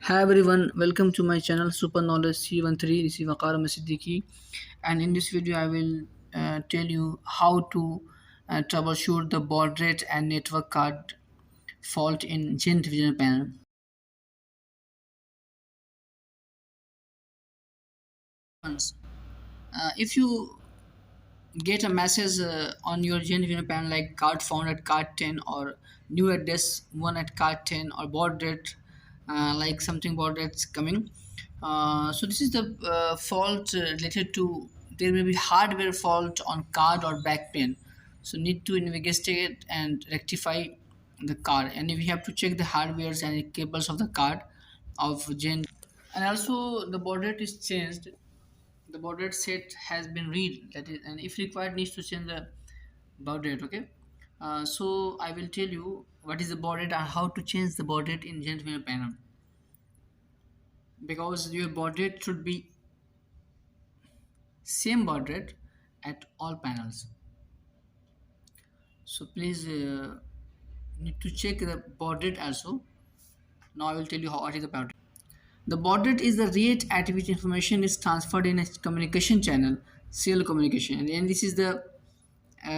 Hi everyone, welcome to my channel Super Knowledge C13. This is Siddiqui, and in this video I will tell you how to troubleshoot the baud rate and network card fault in Gentvigilon panel. If you get a message on your Gentvigilon panel like card found at card 10 or new address 1 at card 10 or baud rate like something baud rate's coming. So this is the fault related to there may be hardware fault on card or back pin. So need to investigate and rectify the card, and we have to check the hardwares and cables of the card of Gen. And also the baud rate is changed, the baud rate set has been read, that is, and if required needs to change the baud rate. Okay, so I will tell you what is the baud rate and how to change the baud rate in Gentvigilon panel, because your baud rate should be same baud rate at all panels. So please need to check the baud rate also. Now I will tell you how what is the baud rate. The baud rate is the rate at which information is transferred in a communication channel, serial communication, and this is the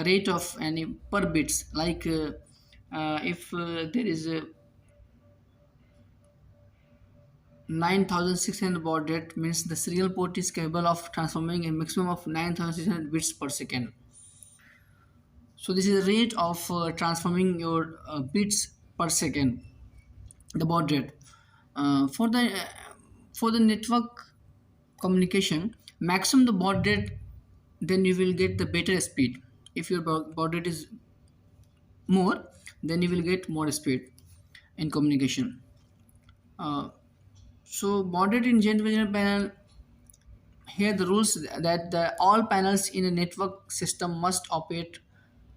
rate of any per bits, like if there is a 9600 baud rate, means the serial port is capable of transforming a maximum of 9600 bits per second. So this is the rate of transforming your bits per second, the baud rate. For the network communication, maximum the baud rate, then you will get the better speed. If your baud rate is more, then you will get more speed in communication. Uh, so baud rate in Gentvigilon panel, here the rules that all panels in a network system must operate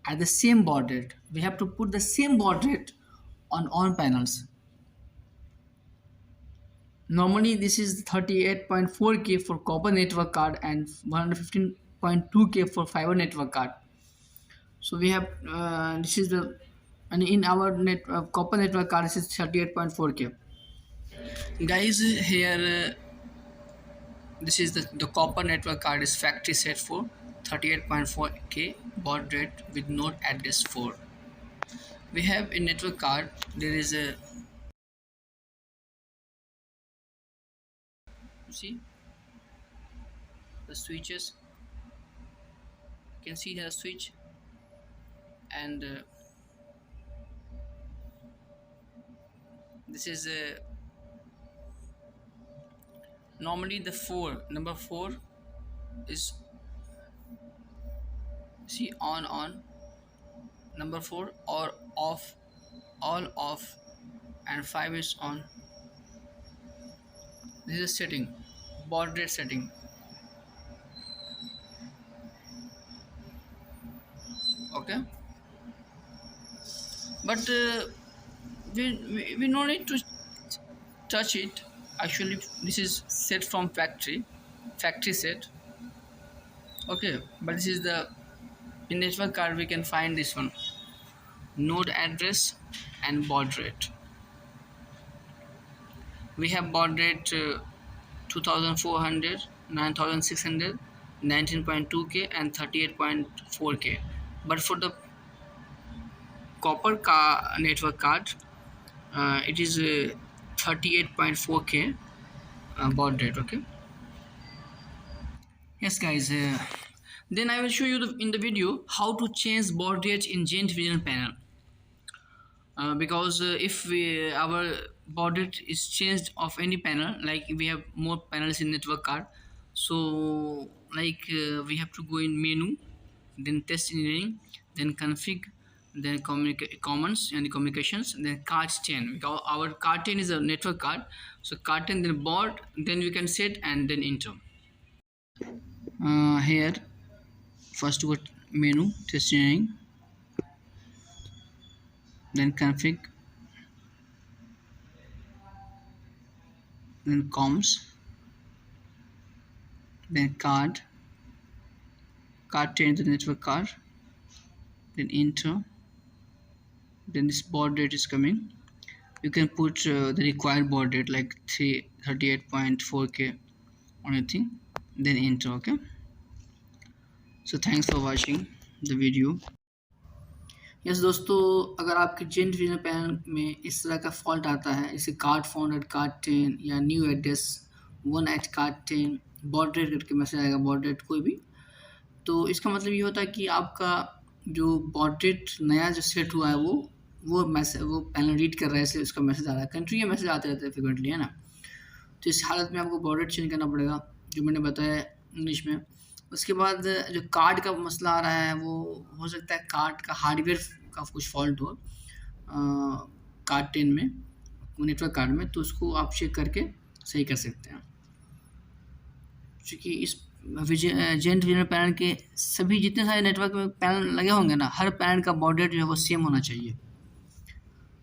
at the same baud rate. We have to put the same baud rate on all panels. Normally this is 38.4K for copper network card and 115.2K for fiber network card. So we have this is the, and in our copper network card this is 38.4K. Guys, here this is the copper network card is factory set for 38.4K baud rate with node address 4. We have in network card, there is a, you see the switches, you can see the switch, and this is normally the number 4 is, see, on, number 4 or off, all off, and 5 is on. This is setting, baud rate setting. Okay, but we no need to touch it. Actually this is set from factory set. Okay, but this is the, in network card we can find this one, node address and baud rate. We have baud rate 2400, 9600, 19.2K and 38.4K. But for the copper network card, it is 38.4K baud rate. Okay, yes guys, then I will show you in the video how to change baud rate in Gentvigilon panel. Because if our baud rate is changed of any panel, like we have more panels in network card, so like we have to go in menu, then test engineering, then config, then commons and communications, then card 10, because our card 10 is a network card. So card 10, then baud, then we can set and then enter. Here first go menu, test engineering, then config, then comms, then card 10 the network card, then enter, then this baud rate is coming, You can put the required baud rate like 38.4K on your thing, then enter. Okay, so thanks for watching the video. Yes दोस्तों, अगर आपके gent vision panel में इस तरह का fault आता है, जैसे कार्ड फाउंड एट कार्ड 10 या new address 1 AT card 10, baud rate करके मैसेज आएगा, बॉड रेट कोई भी, तो इसका मतलब ये होता है कि आपका जो बॉड रेट नया जो सेट हुआ है वो मैसेज, वो पैनल रीड कर रहा है, इसलिए उसका मैसेज आ रहा है। कंटिन्यू मैसेज आते रहते हैं फ्रिक्वेंटली, है ना। तो इस हालत में आपको बॉड रेट चेंज करना पड़ेगा, जो मैंने बताया इंग्लिश में। उसके बाद जो कार्ड का मसला आ रहा है, वो हो सकता है कार्ड का हार्डवेयर का कुछ फॉल्ट हो कार्ड 10 में, नेटवर्क कार्ड में, तो उसको आप चेक करके सही कर सकते हैं। क्योंकि इस जेंट विजन पैनल के सभी जितने सारे नेटवर्क में पैनल लगे होंगे ना, हर पैनल का बॉड रेट जो है वो सेम होना चाहिए।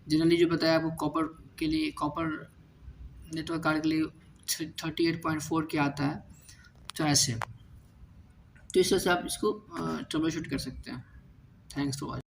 जनरली जो बताया आपको कॉपर के लिए, कॉपर नेटवर्क कार्ड के लिए 38.4 के आता है, तो ऐसे, तो इस तरह से आप इसको ट्रबल शूट कर सकते हैं। Thanks for watching.